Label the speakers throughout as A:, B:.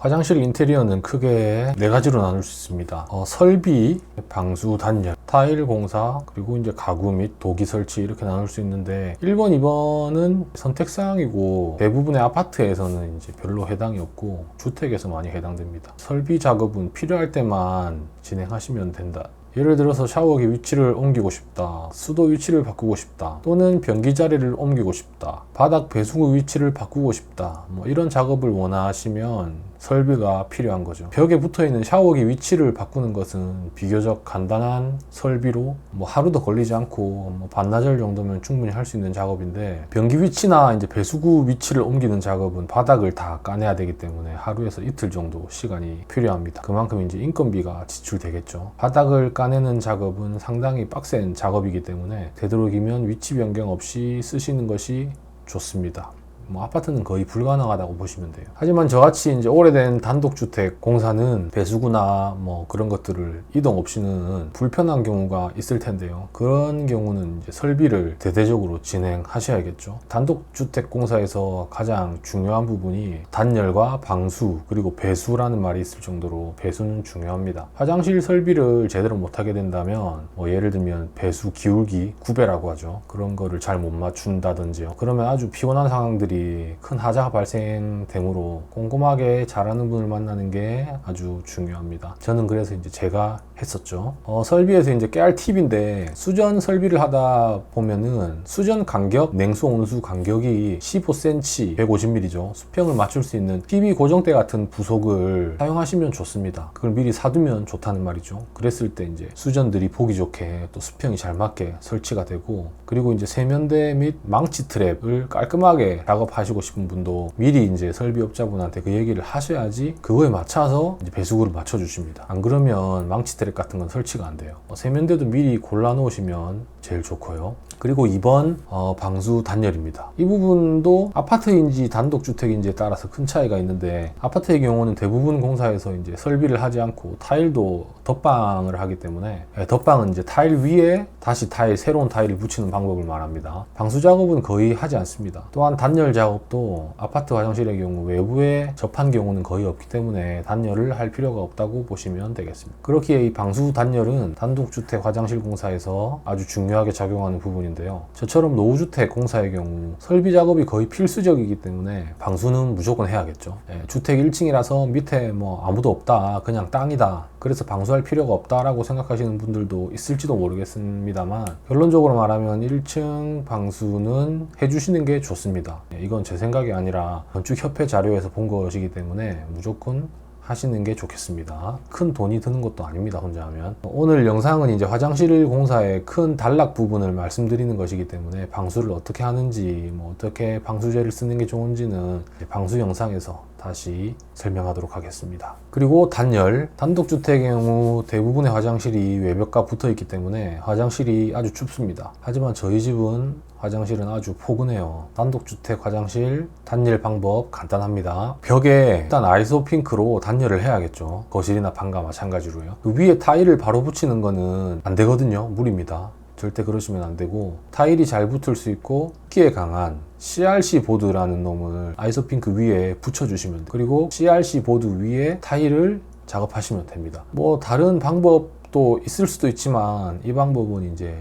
A: 화장실 인테리어는 크게 네 가지로 나눌 수 있습니다. 설비, 방수, 단열, 타일 공사, 그리고 이제 가구 및 도기 설치 이렇게 나눌 수 있는데 1번, 2번은 선택사항이고 대부분의 아파트에서는 이제 별로 해당이 없고 주택에서 많이 해당됩니다. 설비 작업은 필요할 때만 진행하시면 된다. 예를 들어서 샤워기 위치를 옮기고 싶다, 수도 위치를 바꾸고 싶다, 또는 변기 자리를 옮기고 싶다, 바닥 배수구 위치를 바꾸고 싶다, 뭐 이런 작업을 원하시면 설비가 필요한 거죠. 벽에 붙어있는 샤워기 위치를 바꾸는 것은 비교적 간단한 설비로 뭐 하루도 걸리지 않고 뭐 반나절 정도면 충분히 할 수 있는 작업인데, 변기 위치나 이제 배수구 위치를 옮기는 작업은 바닥을 다 까내야 되기 때문에 하루에서 이틀 정도 시간이 필요합니다. 그만큼 이제 인건비가 지출되겠죠. 바닥을 까내는 작업은 상당히 빡센 작업이기 때문에 되도록이면 위치 변경 없이 쓰시는 것이 좋습니다. 뭐 아파트는 거의 불가능하다고 보시면 돼요. 하지만 저같이 이제 오래된 단독주택 공사는 배수구나 뭐 그런 것들을 이동 없이는 불편한 경우가 있을 텐데요. 그런 경우는 이제 설비를 대대적으로 진행하셔야겠죠. 단독주택 공사에서 가장 중요한 부분이 단열과 방수 그리고 배수라는 말이 있을 정도로 배수는 중요합니다. 화장실 설비를 제대로 못하게 된다면 뭐 예를 들면 배수 기울기 구배라고 하죠. 그런 거를 잘 못 맞춘다든지요. 그러면 아주 피곤한 상황들이 큰 하자가 발생되므로 꼼꼼하게 잘하는 분을 만나는 게 아주 중요합니다. 저는 그래서 이제 제가 했었죠. 설비에서 이제 깨알 팁인데, 수전 설비를 하다 보면은 수전 간격, 냉수 온수 간격이 15cm, 150mm죠. 수평을 맞출 수 있는 TV 고정대 같은 부속을 사용하시면 좋습니다. 그걸 미리 사두면 좋다는 말이죠. 그랬을 때 이제 수전들이 보기 좋게 또 수평이 잘 맞게 설치가 되고, 그리고 이제 세면대 및 망치 트랩을 깔끔하게 작업하시고 싶은 분도 미리 이제 설비업자분한테 그 얘기를 하셔야지 그거에 맞춰서 이제 배수구를 맞춰주십니다. 안 그러면 망치 트랩 같은 건 설치가 안 돼요. 세면대도 미리 골라 놓으시면 제일 좋고요. 그리고 2번 방수 단열입니다. 이 부분도 아파트인지 단독주택인지에 따라서 큰 차이가 있는데, 아파트의 경우는 대부분 공사에서 이제 설비를 하지 않고 타일도 덧방을 하기 때문에, 덧방은 이제 타일 위에 다시 새로운 타일을 붙이는 방법을 말합니다. 방수 작업은 거의 하지 않습니다. 또한 단열 작업도 아파트 화장실의 경우 외부에 접한 경우는 거의 없기 때문에 단열을 할 필요가 없다고 보시면 되겠습니다. 그렇기에 이 방수 단열은 단독주택 화장실 공사에서 아주 중요하게 작용하는 부분인데요. 저처럼 노후주택 공사의 경우 설비 작업이 거의 필수적이기 때문에 방수는 무조건 해야겠죠. 주택 1층이라서 밑에 뭐 아무도 없다, 그냥 땅이다, 그래서 방수할 필요가 없다라고 생각하시는 분들도 있을지도 모르겠습니다만, 결론적으로 말하면 1층 방수는 해주시는 게 좋습니다. 이건 제 생각이 아니라 건축협회 자료에서 본 것이기 때문에 무조건 하시는 게 좋겠습니다. 큰 돈이 드는 것도 아닙니다, 혼자 하면. 오늘 영상은 이제 화장실 공사의 큰 단락 부분을 말씀드리는 것이기 때문에 방수를 어떻게 하는지, 뭐 어떻게 방수제를 쓰는 게 좋은지는 방수 영상에서 다시 설명하도록 하겠습니다. 그리고 단열, 단독주택의 경우 대부분의 화장실이 외벽과 붙어 있기 때문에 화장실이 아주 춥습니다. 하지만 저희 집은 화장실은 아주 포근해요. 단독주택 화장실 단열 방법 간단합니다. 벽에 일단 아이소핑크로 단열을 해야겠죠. 거실이나 방과 마찬가지로요. 그 위에 타일을 바로 붙이는 거는 안 되거든요. 무리입니다. 절대 그러시면 안 되고, 타일이 잘 붙을 수 있고 흡기에 강한 CRC 보드라는 놈을 아이소핑크 위에 붙여주시면 돼요. 그리고 CRC 보드 위에 타일을 작업하시면 됩니다. 뭐 다른 방법도 있을 수도 있지만 이 방법은 이제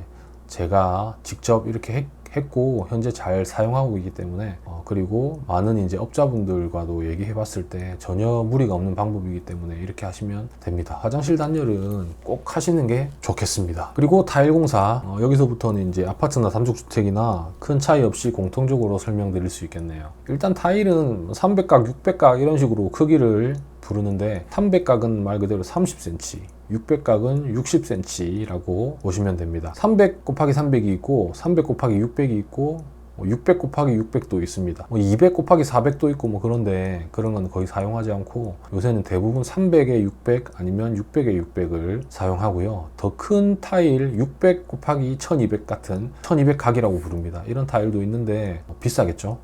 A: 제가 직접 이렇게 했고 현재 잘 사용하고 있기 때문에, 그리고 많은 이제 업자분들과도 얘기해 봤을 때 전혀 무리가 없는 방법이기 때문에 이렇게 하시면 됩니다. 화장실 단열은 꼭 하시는 게 좋겠습니다. 그리고 타일 공사, 여기서부터는 이제 아파트나 단독주택이나 큰 차이 없이 공통적으로 설명드릴 수 있겠네요. 일단 타일은 300각, 600각 이런 식으로 크기를 부르는데, 300각은 말 그대로 30cm, 600각은 60cm라고 보시면 됩니다. 300 곱하기 300이 있고 300 곱하기 600이 있고 600 곱하기 600도 있습니다. 200 곱하기 400도 있고 뭐 그런데 그런 건 거의 사용하지 않고 요새는 대부분 300에 600 아니면 600에 600을 사용하고요. 더 큰 타일 600 곱하기 1200 같은 1200각이라고 부릅니다. 이런 타일도 있는데 비싸겠죠.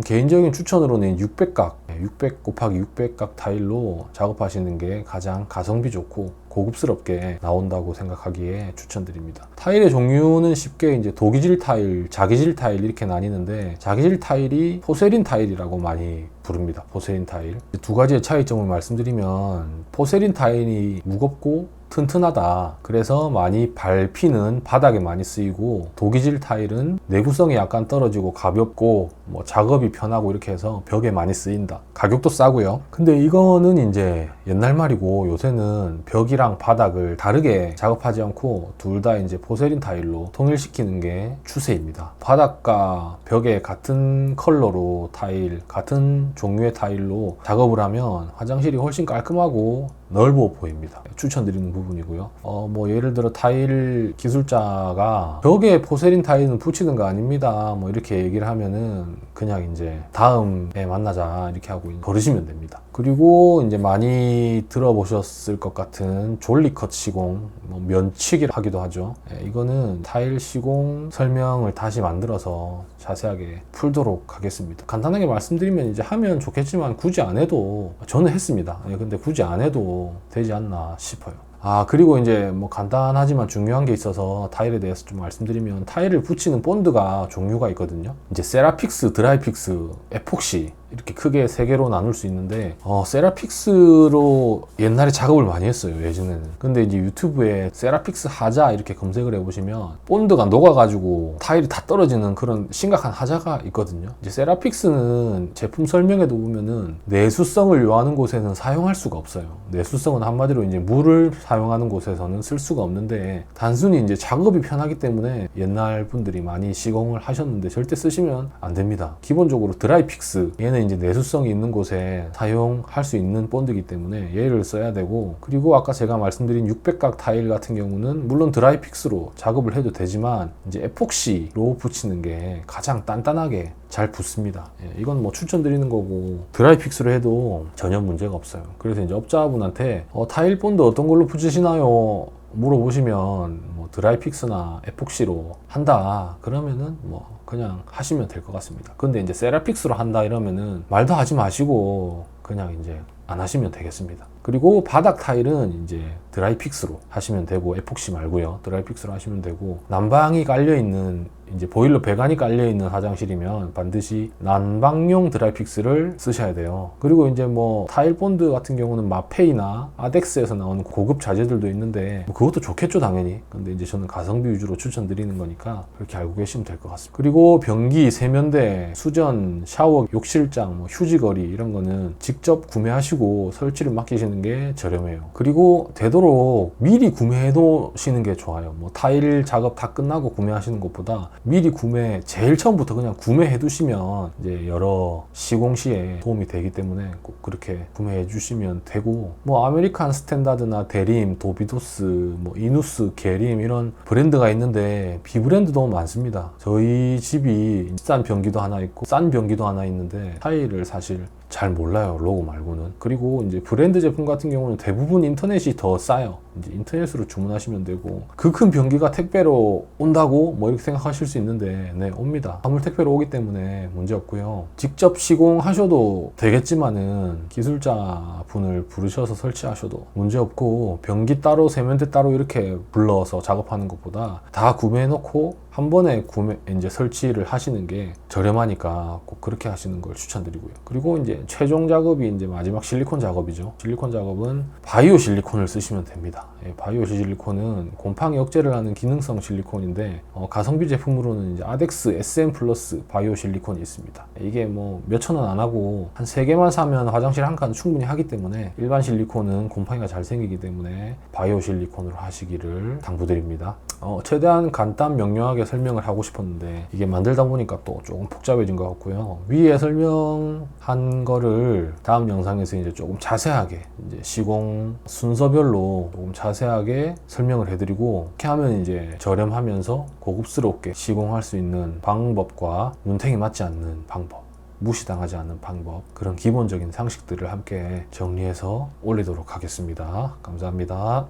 A: 개인적인 추천으로는 600각 600 곱하기 600각 타일로 작업하시는 게 가장 가성비 좋고 고급스럽게 나온다고 생각하기에 추천드립니다. 타일의 종류는 쉽게 이제 도기질 타일, 자기질 타일 이렇게 나뉘는데, 자기질 타일이 포세린 타일이라고 많이 부릅니다. 포세린 타일. 두 가지의 차이점을 말씀드리면, 포세린 타일이 무겁고 튼튼하다. 그래서 많이 밟히는 바닥에 많이 쓰이고, 도기질 타일은 내구성이 약간 떨어지고 가볍고 뭐 작업이 편하고 이렇게 해서 벽에 많이 쓰인다. 가격도 싸고요. 근데 이거는 이제 옛날 말이고, 요새는 벽이랑 바닥을 다르게 작업하지 않고 둘 다 이제 포세린 타일로 통일시키는 게 추세입니다. 바닥과 벽에 같은 컬러로 타일, 같은 종류의 타일로 작업을 하면 화장실이 훨씬 깔끔하고 넓어 보입니다. 추천드리는 부분이고요. 뭐 예를 들어 타일 기술자가 벽에 포세린 타일은 붙이는 거 아닙니다, 뭐 이렇게 얘기를 하면은 그냥 이제 다음에 만나자 이렇게 하고 버리시면 됩니다. 그리고 이제 많이 들어보셨을 것 같은 졸리컷 시공, 뭐 면치기를 하기도 하죠. 이거는 타일 시공 설명을 다시 만들어서 자세하게 풀도록 하겠습니다. 간단하게 말씀드리면 이제 하면 좋겠지만 굳이 안 해도, 저는 했습니다. 근데 굳이 안 해도 되지 않나 싶어요. 그리고 이제 뭐 간단하지만 중요한 게 있어서 타일에 대해서 좀 말씀드리면, 타일을 붙이는 본드가 종류가 있거든요. 이제 세라픽스, 드라이픽스, 에폭시 이렇게 크게 세 개로 나눌 수 있는데, 세라픽스로 옛날에 작업을 많이 했어요, 예전에는. 근데 이제 유튜브에 세라픽스 하자 이렇게 검색을 해보시면 본드가 녹아가지고 타일이 다 떨어지는 그런 심각한 하자가 있거든요. 이제 세라픽스는 제품 설명에도 보면은 내수성을 요하는 곳에는 사용할 수가 없어요. 내수성은 한마디로 이제 물을 사용하는 곳에서는 쓸 수가 없는데, 단순히 이제 작업이 편하기 때문에 옛날 분들이 많이 시공을 하셨는데 절대 쓰시면 안 됩니다. 기본적으로 드라이픽스, 얘는 이제 내수성이 있는 곳에 사용할 수 있는 본드이기 때문에 얘를 써야 되고, 그리고 아까 제가 말씀드린 600각 타일 같은 경우는 물론 드라이픽스로 작업을 해도 되지만 이제 에폭시로 붙이는 게 가장 단단하게 잘 붙습니다. 이건 뭐 추천드리는 거고, 드라이픽스로 해도 전혀 문제가 없어요. 그래서 이제 업자분한테 타일 본드 어떤 걸로 붙이시나요? 물어보시면 뭐 드라이픽스나 에폭시로 한다 그러면은 뭐 그냥 하시면 될 것 같습니다. 근데 이제 세라픽스로 한다 이러면은 말도 하지 마시고 그냥 이제 안 하시면 되겠습니다. 그리고 바닥 타일은 이제 드라이픽스로 하시면 되고, 에폭시 말고요. 드라이픽스로 하시면 되고, 난방이 깔려있는, 이제 보일러 배관이 깔려있는 화장실이면 반드시 난방용 드라이픽스를 쓰셔야 돼요. 그리고 이제 뭐 타일 본드 같은 경우는 마페이나 아덱스에서 나오는 고급 자재들도 있는데 뭐 그것도 좋겠죠, 당연히. 근데 이제 저는 가성비 위주로 추천드리는 거니까 그렇게 알고 계시면 될 것 같습니다. 그리고 변기, 세면대, 수전, 샤워, 욕실장, 뭐 휴지거리 이런 거는 직접 구매하시고 설치를 맡기시는 게 저렴해요. 그리고 되도록 미리 구매해 놓으시는 게 좋아요. 뭐 타일 작업 다 끝나고 구매하시는 것보다 미리 제일 처음부터 그냥 구매해 두시면 이제 여러 시공 시에 도움이 되기 때문에 꼭 그렇게 구매해 주시면 되고, 뭐 아메리칸 스탠다드나 데림, 도비도스, 뭐 이누스, 게림 이런 브랜드가 있는데 비브랜드도 많습니다. 저희 집이 비싼 변기도 하나 있고 싼 변기도 하나 있는데 타일을 사실 잘 몰라요, 로고 말고는. 그리고 이제 브랜드 제품 같은 경우는 대부분 인터넷이 더 싸요. 이제 인터넷으로 주문하시면 되고, 그 큰 변기가 택배로 온다고 뭐 이렇게 생각하실 수 있는데, 네, 옵니다. 화물 택배로 오기 때문에 문제 없고요. 직접 시공하셔도 되겠지만은 기술자 분을 부르셔서 설치하셔도 문제 없고, 변기 따로 세면대 따로 이렇게 불러서 작업하는 것보다 다 구매해 놓고 한 번에 이제 설치를 하시는 게 저렴하니까 꼭 그렇게 하시는 걸 추천드리고요. 그리고 이제 최종 작업이 이제 마지막 실리콘 작업이죠. 실리콘 작업은 바이오 실리콘을 쓰시면 됩니다. 바이오 실리콘은 곰팡이 억제를 하는 기능성 실리콘인데, 가성비 제품으로는 이제 아덱스 SM 플러스 바이오 실리콘이 있습니다. 이게 뭐 몇천 원 안 하고 한 3개만 사면 화장실 한 칸 충분히 하기 때문에, 일반 실리콘은 곰팡이가 잘 생기기 때문에 바이오 실리콘으로 하시기를 당부드립니다. 최대한 간단 명료하게 설명을 하고 싶었는데 이게 만들다 보니까 또 조금 복잡해진 것 같고요. 위에 설명한 거를 다음 영상에서 이제 조금 자세하게 이제 시공 순서별로 조금 자세하게 설명을 해드리고, 이렇게 하면 이제 저렴하면서 고급스럽게 시공할 수 있는 방법과 눈탱이 맞지 않는 방법, 무시당하지 않는 방법, 그런 기본적인 상식들을 함께 정리해서 올리도록 하겠습니다. 감사합니다.